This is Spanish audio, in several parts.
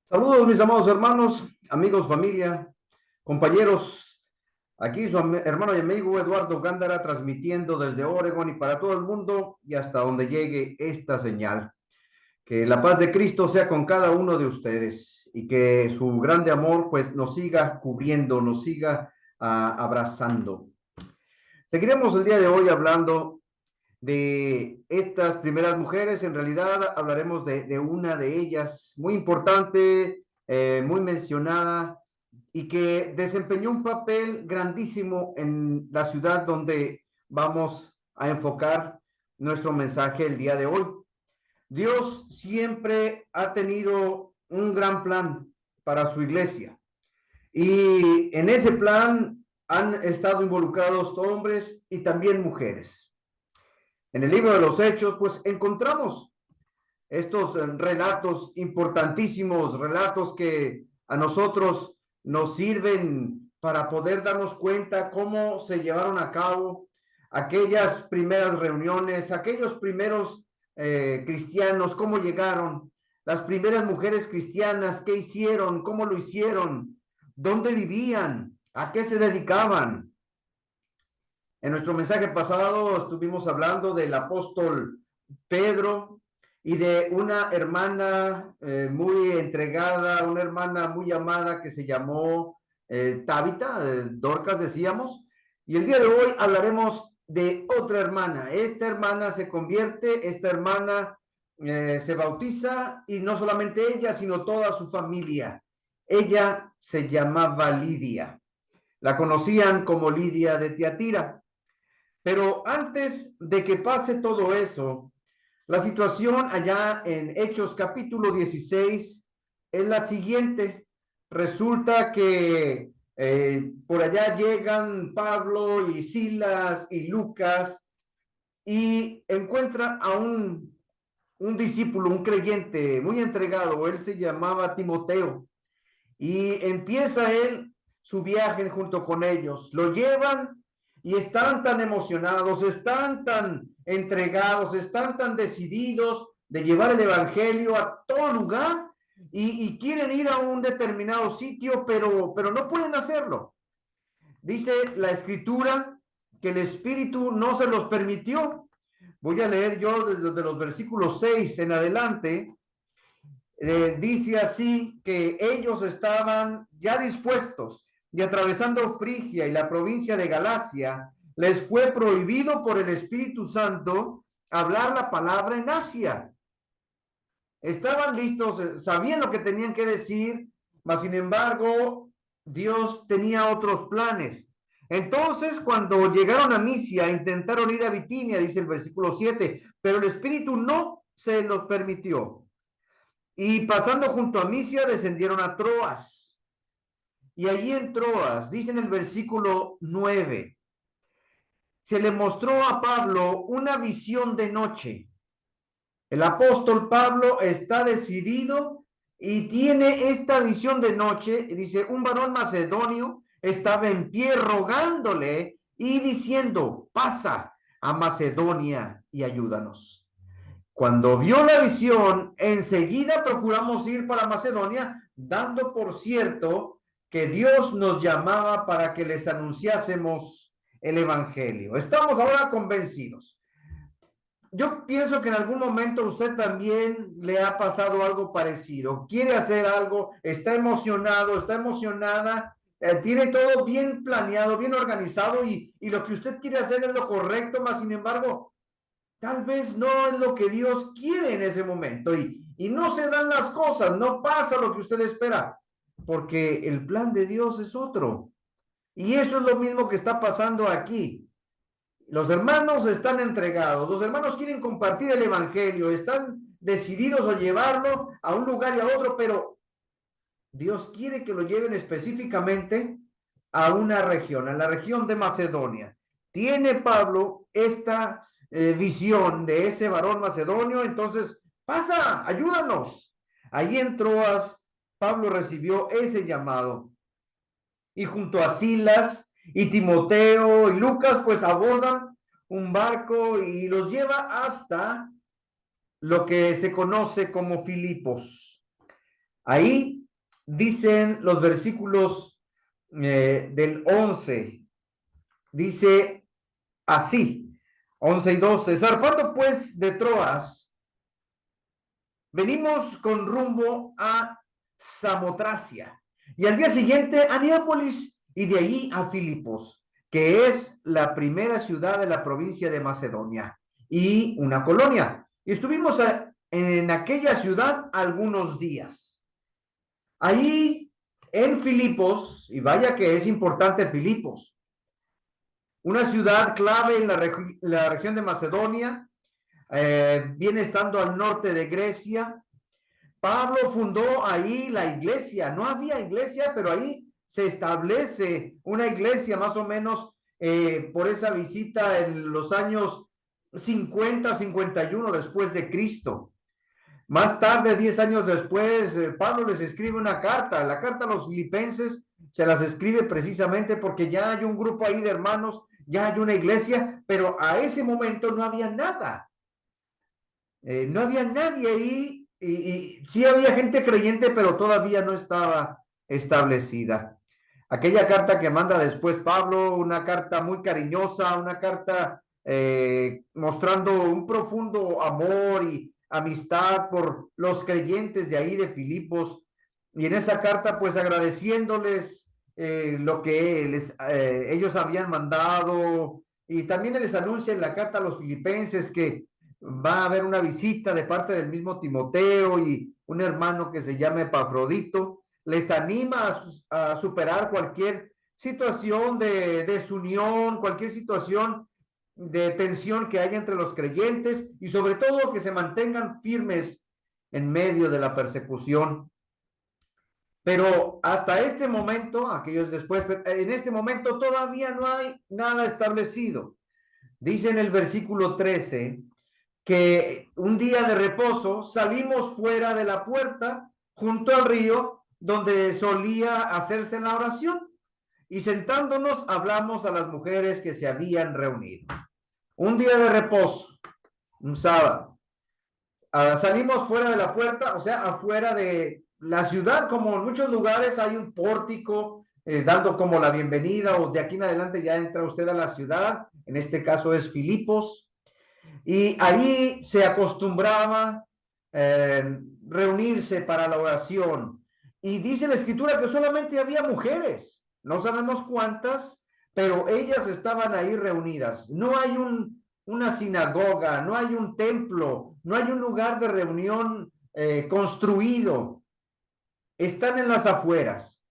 Saludos, mis amados hermanos, amigos, familia, compañeros. Aquí su hermano y amigo Eduardo Gándara transmitiendo desde Oregon y para todo el mundo y hasta donde llegue esta señal. Que la paz de Cristo sea con cada uno de ustedes y que su grande amor pues nos siga cubriendo, nos siga abrazando. Seguiremos el día de hoy hablando de estas primeras mujeres. En realidad hablaremos de una de ellas muy importante, muy mencionada y que desempeñó un papel grandísimo en la ciudad donde vamos a enfocar nuestro mensaje el día de hoy. Dios siempre ha tenido un gran plan para su iglesia y en ese plan han estado involucrados hombres y también mujeres. En el libro de los Hechos, pues encontramos estos relatos importantísimos, relatos que a nosotros nos sirven para poder darnos cuenta cómo se llevaron a cabo aquellas primeras reuniones, aquellos primeros cristianos, cómo llegaron, las primeras mujeres cristianas, qué hicieron, cómo lo hicieron, dónde vivían, a qué se dedicaban. En nuestro mensaje pasado estuvimos hablando del apóstol Pedro y de una hermana muy entregada, una hermana muy amada que se llamó Tabita, Dorcas decíamos, y el día de hoy hablaremos de otra hermana. Esta hermana se convierte, esta hermana se bautiza y no solamente ella, sino toda su familia. Ella se llamaba Lidia. La conocían como Lidia de Tiatira. Pero antes de que pase todo eso, la situación allá en Hechos capítulo 16 es la siguiente. Resulta que por allá llegan Pablo y Silas y Lucas y encuentran a un discípulo, un creyente muy entregado. Él se llamaba Timoteo y empieza él su viaje junto con ellos. Lo llevan y están tan emocionados, están tan entregados, están tan decididos de llevar el evangelio a todo lugar y quieren ir a un determinado sitio, pero no pueden hacerlo. Dice la escritura que el Espíritu no se los permitió. Voy a leer yo desde los versículos 6 en adelante. Dice así que ellos estaban ya dispuestos y atravesando Frigia y la provincia de Galacia, les fue prohibido por el Espíritu Santo hablar la palabra en Asia. Estaban listos, sabían lo que tenían que decir, mas sin embargo, Dios tenía otros planes. Entonces, cuando llegaron a Misia, intentaron ir a Bitinia, dice el versículo 7, pero el Espíritu no se los permitió. Y pasando junto a Misia, descendieron a Troas. Y allí en Troas, dice en el versículo 9, se le mostró a Pablo una visión de noche. El apóstol Pablo está decidido y tiene esta visión de noche. Dice, un varón macedonio estaba en pie rogándole y diciendo, pasa a Macedonia y ayúdanos. Cuando vio la visión, enseguida procuramos ir para Macedonia, dando por cierto que Dios nos llamaba para que les anunciásemos el evangelio. Estamos ahora convencidos. Yo pienso que en algún momento usted también le ha pasado algo parecido. Quiere hacer algo, está emocionado, está emocionada, tiene todo bien planeado, bien organizado y lo que usted quiere hacer es lo correcto, mas sin embargo, tal vez no es lo que Dios quiere en ese momento y no se dan las cosas, no pasa lo que usted espera, porque el plan de Dios es otro. Y eso es lo mismo que está pasando aquí. Los hermanos están entregados, los hermanos quieren compartir el evangelio, están decididos a llevarlo a un lugar y a otro, pero Dios quiere que lo lleven específicamente a una región, a la región de Macedonia. Tiene Pablo esta visión de ese varón macedonio, entonces pasa, ayúdanos. Allí en Troas, Pablo recibió ese llamado y junto a Silas y Timoteo y Lucas, pues abordan un barco y los lleva hasta lo que se conoce como Filipos. Ahí dicen los versículos del 11, dice así, 11 y 12, zarpando pues de Troas, venimos con rumbo a Samotracia y al día siguiente a Neápolis y de allí a Filipos, que es la primera ciudad de la provincia de Macedonia y una colonia. Y estuvimos en aquella ciudad algunos días. Ahí en Filipos, y vaya que es importante Filipos, una ciudad clave en la región de Macedonia, viene estando al norte de Grecia. Pablo fundó ahí la iglesia. No había iglesia, pero ahí se establece una iglesia más o menos por esa visita en los años 50-51 después de Cristo. Más tarde, 10 años después, Pablo les escribe una carta. La carta a los filipenses se las escribe precisamente porque ya hay un grupo ahí de hermanos, ya hay una iglesia, pero a ese momento no había nada. No había nadie ahí y sí había gente creyente, pero todavía no estaba establecida. Aquella carta que manda después Pablo, una carta muy cariñosa, una carta mostrando un profundo amor y amistad por los creyentes de ahí de Filipos, y en esa carta pues agradeciéndoles lo que ellos habían mandado, y también les anuncia en la carta a los filipenses que va a haber una visita de parte del mismo Timoteo y un hermano que se llama Epafrodito. Les anima a superar cualquier situación de desunión, cualquier situación de tensión que haya entre los creyentes y sobre todo que se mantengan firmes en medio de la persecución. Pero hasta este momento, aquellos después, en este momento todavía no hay nada establecido. Dice en el versículo 13 que un día de reposo salimos fuera de la puerta junto al río donde solía hacerse la oración y sentándonos hablamos a las mujeres que se habían reunido. Un día de reposo, un sábado. Salimos fuera de la puerta, o sea, afuera de la ciudad, como en muchos lugares hay un pórtico dando como la bienvenida, o de aquí en adelante ya entra usted a la ciudad, en este caso es Filipos, y ahí se acostumbraba reunirse para la oración. Y dice la escritura que solamente había mujeres, no sabemos cuántas, pero ellas estaban ahí reunidas. No hay una sinagoga, no hay un templo, no hay un lugar de reunión construido. Están en las afueras.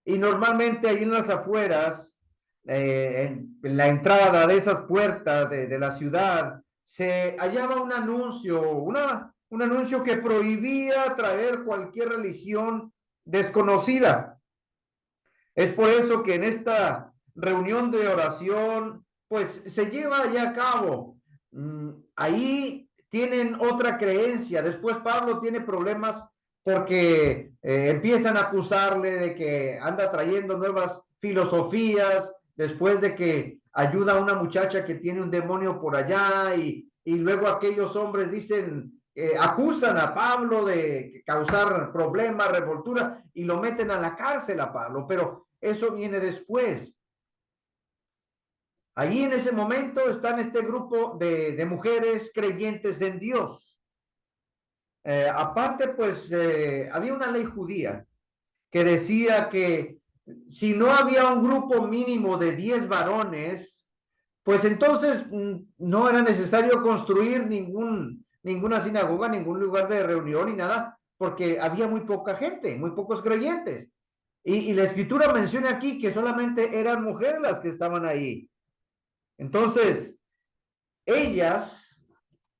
Y normalmente ahí en las afueras, en la entrada de esas puertas de la ciudad, se hallaba un anuncio, un anuncio que prohibía traer cualquier religión desconocida. Es por eso que en esta reunión de oración, pues se lleva ya a cabo. Ahí tienen otra creencia. Después Pablo tiene problemas porque empiezan a acusarle de que anda trayendo nuevas filosofías, después de que ayuda a una muchacha que tiene un demonio por allá y luego aquellos hombres dicen, acusan a Pablo de causar problemas, revoltura y lo meten a la cárcel a Pablo, pero eso viene después. Allí en ese momento están este grupo de mujeres creyentes en Dios. Aparte, pues había una ley judía que decía que si no había un grupo mínimo de 10 varones, pues entonces no era necesario construir ninguna sinagoga, ningún lugar de reunión ni nada, porque había muy poca gente, muy pocos creyentes. Y la escritura menciona aquí que solamente eran mujeres las que estaban ahí. Entonces, ellas,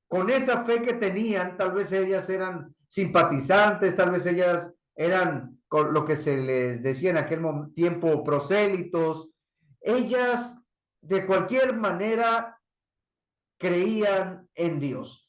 con esa fe que tenían, tal vez ellas eran simpatizantes, tal vez ellas eran con lo que se les decía en aquel tiempo prosélitos. Ellas, de cualquier manera, creían en Dios.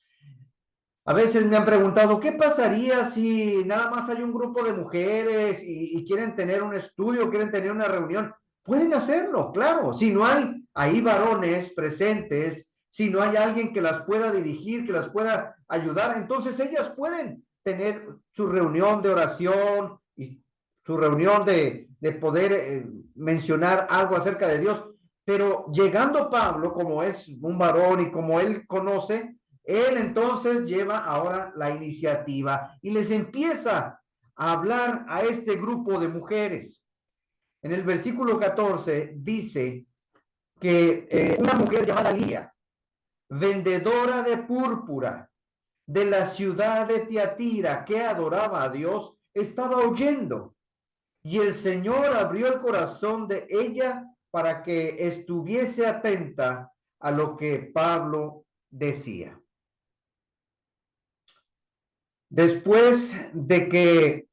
A veces me han preguntado, ¿qué pasaría si nada más hay un grupo de mujeres y quieren tener un estudio, quieren tener una reunión? Pueden hacerlo, claro. Si no hay ahí varones presentes, si no hay alguien que las pueda dirigir, que las pueda ayudar, entonces ellas pueden tener su reunión de oración y su reunión de poder mencionar algo acerca de Dios. Pero llegando Pablo, como es un varón y como él conoce, él entonces lleva ahora la iniciativa y les empieza a hablar a este grupo de mujeres. En el versículo 14 dice que una mujer llamada Lía, vendedora de púrpura de la ciudad de Tiatira, que adoraba a Dios, estaba oyendo. Y el Señor abrió el corazón de ella para que estuviese atenta a lo que Pablo decía. Después de que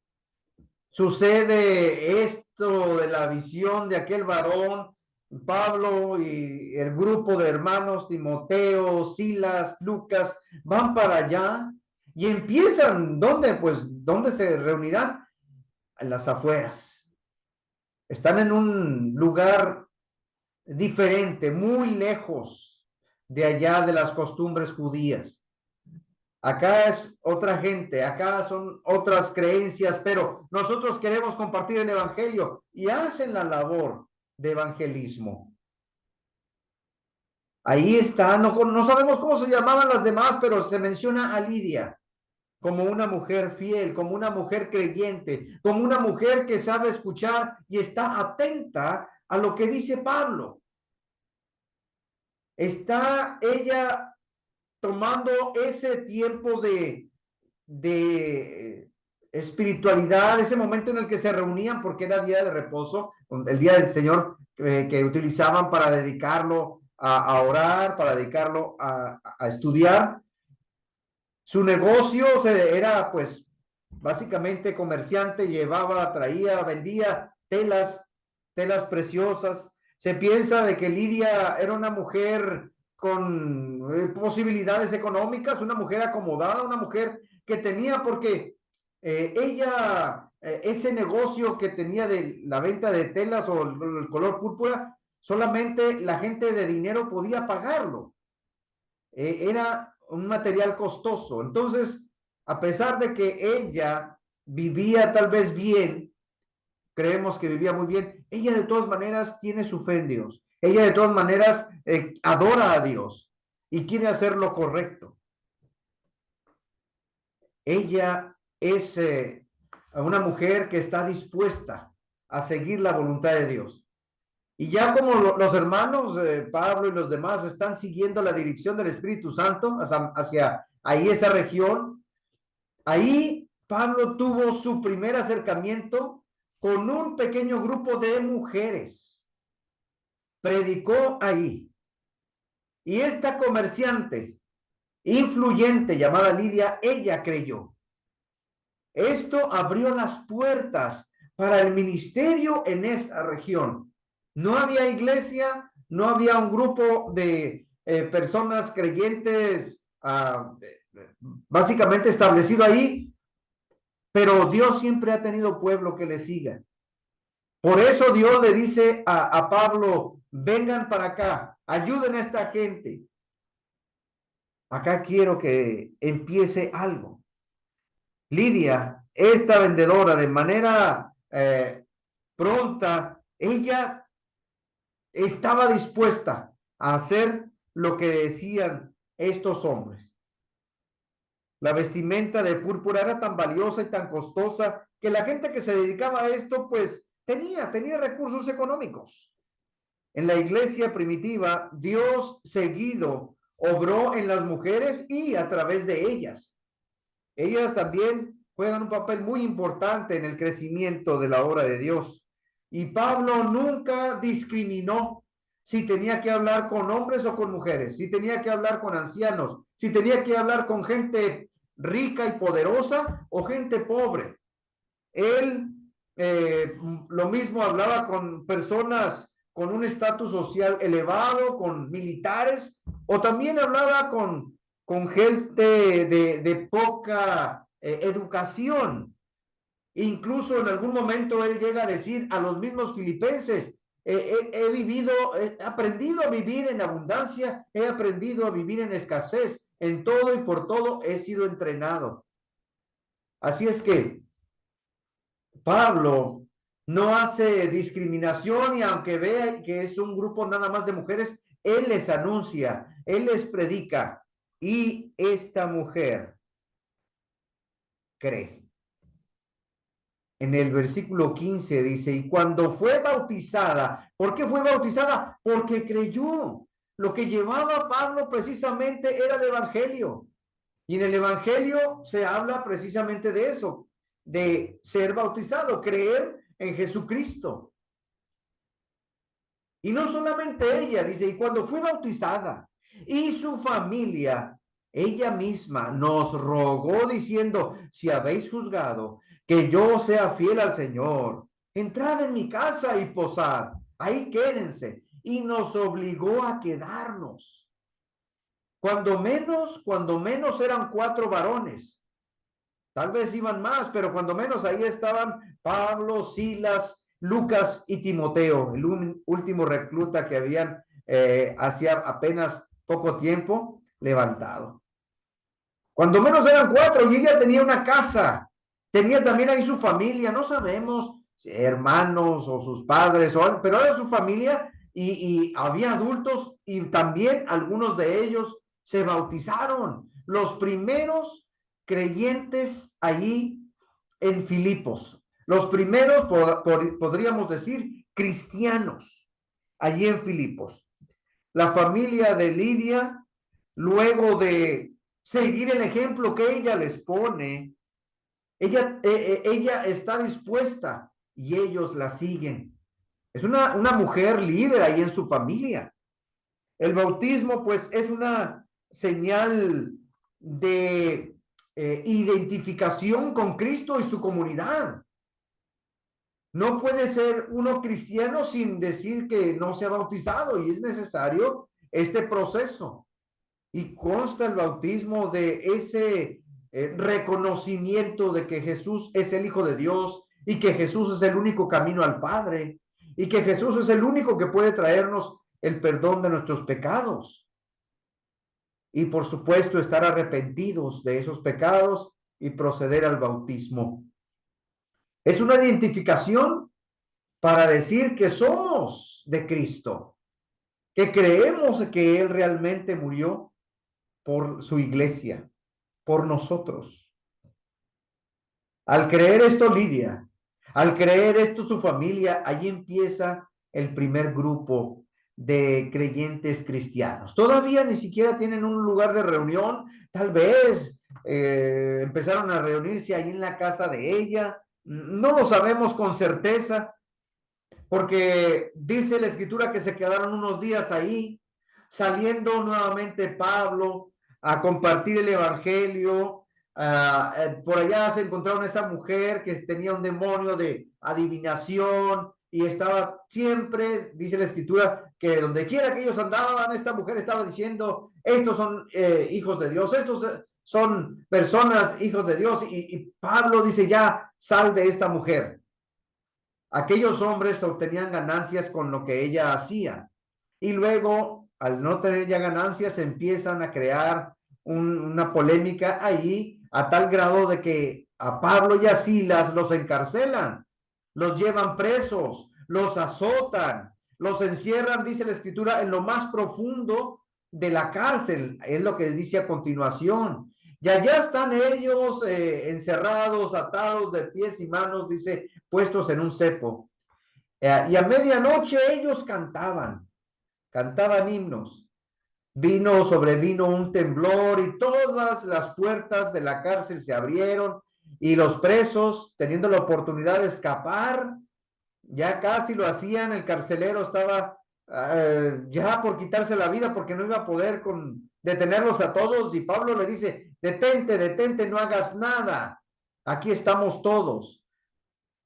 sucede esto de la visión de aquel varón, Pablo y el grupo de hermanos, Timoteo, Silas, Lucas, van para allá y empiezan, ¿dónde? Pues, ¿dónde se reunirán? En las afueras. Están en un lugar diferente, muy lejos de allá de las costumbres judías. Acá es otra gente, acá son otras creencias, pero nosotros queremos compartir el evangelio y hacen la labor de evangelismo. Ahí está, no sabemos cómo se llamaban las demás, pero se menciona a Lidia como una mujer fiel, como una mujer creyente, como una mujer que sabe escuchar y está atenta a lo que dice Pablo. Está ella tomando ese tiempo de espiritualidad, ese momento en el que se reunían porque era día de reposo, el día del Señor que utilizaban para dedicarlo a orar, para dedicarlo a estudiar. Su negocio era pues básicamente comerciante, llevaba, traía, vendía telas preciosas. Se piensa de que Lidia era una mujer con posibilidades económicas, una mujer acomodada, una mujer que tenía, porque ella, ese negocio que tenía de la venta de telas o el color púrpura, solamente la gente de dinero podía pagarlo. Era un material costoso. Entonces, a pesar de que ella vivía tal vez bien, creemos que vivía muy bien, ella de todas maneras tiene su fe en Dios. Ella de todas maneras adora a Dios y quiere hacer lo correcto. Ella es una mujer que está dispuesta a seguir la voluntad de Dios. Y ya como los hermanos Pablo y los demás están siguiendo la dirección del Espíritu Santo hacia ahí esa región, ahí Pablo tuvo su primer acercamiento con un pequeño grupo de mujeres. Predicó ahí. Y esta comerciante influyente llamada Lidia, ella creyó. Esto abrió las puertas para el ministerio en esa región. No había iglesia, no había un grupo de personas creyentes básicamente establecido ahí, pero Dios siempre ha tenido pueblo que le siga. Por eso Dios le dice a Pablo, vengan para acá, ayuden a esta gente. Acá quiero que empiece algo. Lidia, esta vendedora, de manera pronta, ella estaba dispuesta a hacer lo que decían estos hombres. La vestimenta de púrpura era tan valiosa y tan costosa que la gente que se dedicaba a esto, pues tenía recursos económicos. En la iglesia primitiva, Dios seguido obró en las mujeres y a través de ellas. Ellas también juegan un papel muy importante en el crecimiento de la obra de Dios. Y Pablo nunca discriminó si tenía que hablar con hombres o con mujeres, si tenía que hablar con ancianos, si tenía que hablar con gente rica y poderosa o gente pobre. Él lo mismo hablaba con personas con un estatus social elevado, con militares, o también hablaba con gente de poca educación. Incluso en algún momento él llega a decir a los mismos filipenses, he aprendido a vivir en abundancia, he aprendido a vivir en escasez, en todo y por todo he sido entrenado. Así es que Pablo no hace discriminación y aunque vea que es un grupo nada más de mujeres, él les anuncia, él les predica y esta mujer cree. En el versículo 15 dice, y cuando fue bautizada, ¿por qué fue bautizada? Porque creyó. Lo que llevaba a Pablo precisamente era el evangelio. Y en el evangelio se habla precisamente de eso, de ser bautizado, creer en Jesucristo. Y no solamente ella, dice, y cuando fue bautizada y su familia, ella misma nos rogó diciendo, si habéis juzgado que yo sea fiel al Señor, entrad en mi casa y posad, ahí quédense. Y nos obligó a quedarnos. Cuando menos eran 4 varones. Tal vez iban más, pero cuando menos ahí estaban Pablo, Silas, Lucas y Timoteo, el último recluta que habían hacía apenas poco tiempo levantado. Cuando menos eran 4 y ella tenía una casa, tenía también ahí su familia, no sabemos si hermanos o sus padres, pero era su familia y había adultos y también algunos de ellos se bautizaron. Los primeros creyentes allí en Filipos, los primeros, podríamos decir, cristianos allí en Filipos. La familia de Lidia, luego de seguir el ejemplo que ella les pone, ella está dispuesta y ellos la siguen. Es una mujer líder ahí en su familia. El bautismo, pues, es una señal de identificación con Cristo y su comunidad. No puede ser uno cristiano sin decir que no se ha bautizado y es necesario este proceso. Y consta el bautismo de ese reconocimiento de que Jesús es el Hijo de Dios y que Jesús es el único camino al Padre y que Jesús es el único que puede traernos el perdón de nuestros pecados. Y por supuesto estar arrepentidos de esos pecados y proceder al bautismo. Es una identificación para decir que somos de Cristo, que creemos que Él realmente murió por su iglesia, por nosotros. Al creer esto, Lidia, al creer esto, su familia, allí empieza el primer grupo de creyentes cristianos. Todavía ni siquiera tienen un lugar de reunión, tal vez empezaron a reunirse ahí en la casa de ella, no lo sabemos con certeza, porque dice la escritura que se quedaron unos días ahí, saliendo nuevamente Pablo a compartir el evangelio. Por allá se encontraron esa mujer que tenía un demonio de adivinación y estaba siempre, dice la escritura, que donde quiera que ellos andaban, esta mujer estaba diciendo, estos son hijos de Dios, estos son personas hijos de Dios, y Pablo dice, ya sal de esta mujer. Aquellos hombres obtenían ganancias con lo que ella hacía y luego, al no tener ya ganancias, empiezan a crear una polémica ahí a tal grado de que a Pablo y a Silas los encarcelan, los llevan presos, los azotan, los encierran, dice la escritura, en lo más profundo de la cárcel, es lo que dice a continuación. Y allá están ellos encerrados, atados de pies y manos, dice, puestos en un cepo. Y a medianoche ellos cantaban himnos. Sobrevino un temblor y todas las puertas de la cárcel se abrieron y los presos, teniendo la oportunidad de escapar, ya casi lo hacían, el carcelero estaba ya por quitarse la vida porque no iba a poder detenerlos a todos y Pablo le dice, detente, no hagas nada, aquí estamos todos.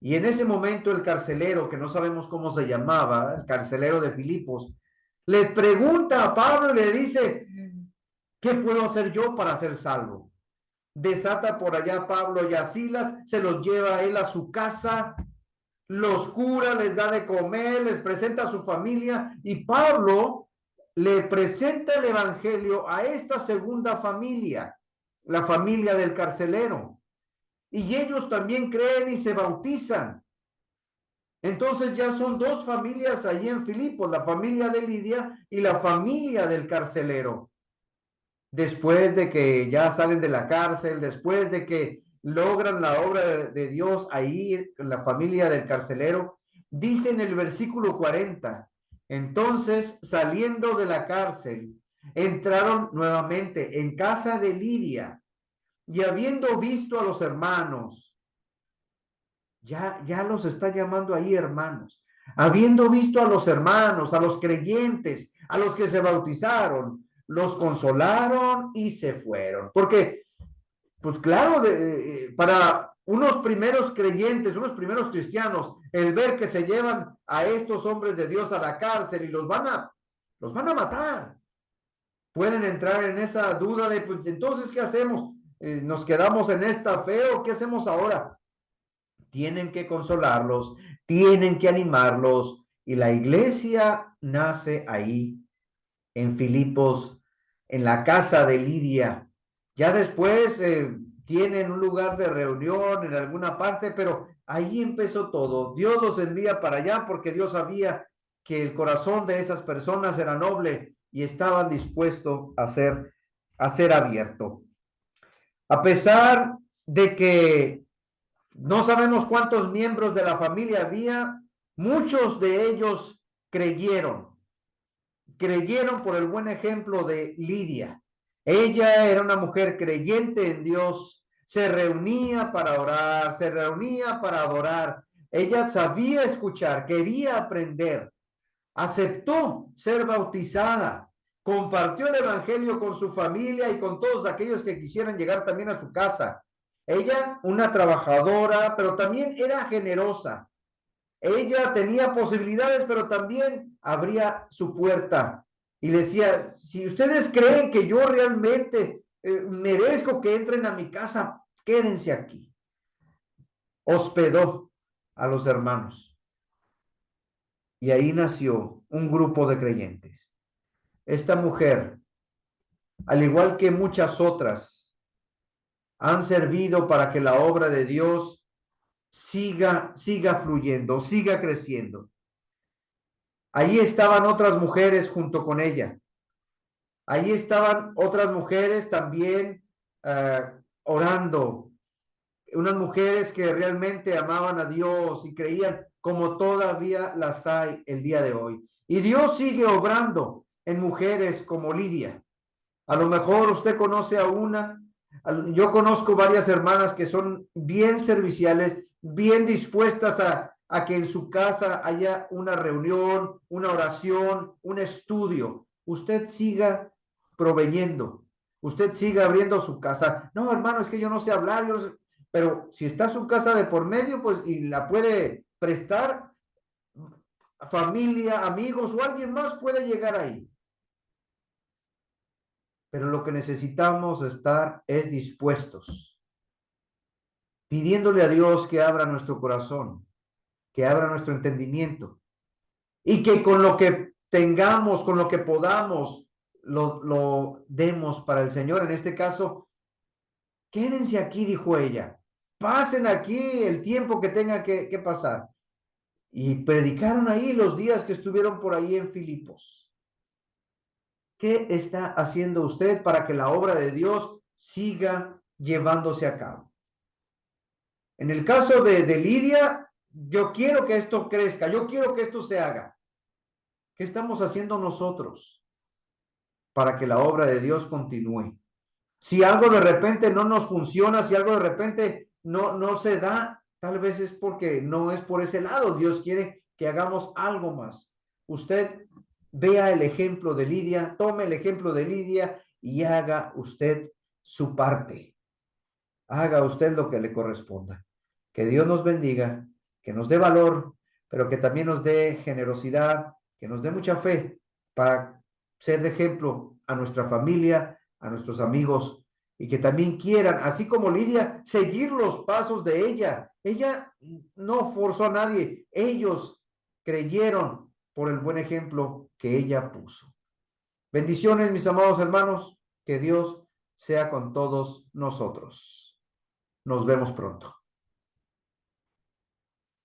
Y en ese momento el carcelero, que no sabemos cómo se llamaba, el carcelero de Filipos, les pregunta a Pablo y le dice, ¿qué puedo hacer yo para ser salvo? Desata por allá a Pablo y a Silas, se los lleva a él a su casa, los cura, les da de comer, les presenta a su familia y Pablo le presenta el evangelio a esta segunda familia, la familia del carcelero. y ellos también creen y se bautizan. Entonces ya son dos familias allí en Filipos, la familia de Lidia y la familia del carcelero. Después de que ya salen de la cárcel, después de que logran la obra de Dios ahí, la familia del carcelero, dice en el versículo 40, entonces saliendo de la cárcel, entraron nuevamente en casa de Lidia y habiendo visto a los hermanos, ya los está llamando ahí hermanos, habiendo visto a los hermanos, a los creyentes, a los que se bautizaron, los consolaron y se fueron. Porque, pues claro, para unos primeros creyentes, unos primeros cristianos, el ver que se llevan a estos hombres de Dios a la cárcel y los van a matar, pueden entrar en esa duda de, pues entonces, ¿qué hacemos? ¿Nos quedamos en esta fe o qué hacemos ahora? Tienen que consolarlos, tienen que animarlos, y la iglesia nace ahí, en Filipos, en la casa de Lidia. Ya después tienen un lugar de reunión en alguna parte, pero ahí empezó todo. Dios los envía para allá porque Dios sabía que el corazón de esas personas era noble y estaban dispuestos a ser abierto. A pesar de que no sabemos cuántos miembros de la familia había, muchos de ellos creyeron por el buen ejemplo de Lidia. Ella era una mujer creyente en Dios, se reunía para orar, se reunía para adorar. Ella sabía escuchar, quería aprender, aceptó ser bautizada, compartió el evangelio con su familia y con todos aquellos que quisieran llegar también a su casa. Ella, una trabajadora, pero también era generosa. Ella tenía posibilidades, pero también abría su puerta y decía, si ustedes creen que yo realmente merezco que entren a mi casa, quédense aquí. Hospedó a los hermanos y ahí nació un grupo de creyentes. Esta mujer, al igual que muchas otras, han servido para que la obra de Dios siga fluyendo, siga creciendo. Allí estaban otras mujeres junto con ella. Allí estaban otras mujeres también orando. Unas mujeres que realmente amaban a Dios y creían como todavía las hay el día de hoy. Y Dios sigue obrando en mujeres como Lidia. A lo mejor usted conoce a una. Yo conozco varias hermanas que son bien serviciales, bien dispuestas a que en su casa haya una reunión, una oración, un estudio. Usted siga proveyendo, usted siga abriendo su casa. No, hermano, es que yo no sé hablar, yo no sé. Pero si está su casa de por medio, pues y la puede prestar, familia, amigos o alguien más puede llegar ahí. Pero lo que necesitamos estar es dispuestos, pidiéndole a Dios que abra nuestro corazón, que abra nuestro entendimiento y que con lo que tengamos, con lo que podamos, lo demos para el Señor. En este caso, quédense aquí, dijo ella, pasen aquí el tiempo que tenga que pasar. Y predicaron ahí los días que estuvieron por ahí en Filipos. ¿Qué está haciendo usted para que la obra de Dios siga llevándose a cabo? En el caso de Lidia, yo quiero que esto crezca, yo quiero que esto se haga. ¿Qué estamos haciendo nosotros para que la obra de Dios continúe? Si algo de repente no nos funciona, si algo de repente no se da, tal vez es porque no es por ese lado. Dios quiere que hagamos algo más. Usted vea el ejemplo de Lidia, tome el ejemplo de Lidia y haga usted su parte. Haga usted lo que le corresponda. Que Dios nos bendiga, que nos dé valor, pero que también nos dé generosidad, que nos dé mucha fe para ser de ejemplo a nuestra familia, a nuestros amigos, y que también quieran, así como Lidia, seguir los pasos de ella. Ella no forzó a nadie, ellos creyeron por el buen ejemplo que ella puso. Bendiciones, mis amados hermanos, que Dios sea con todos nosotros. Nos vemos pronto.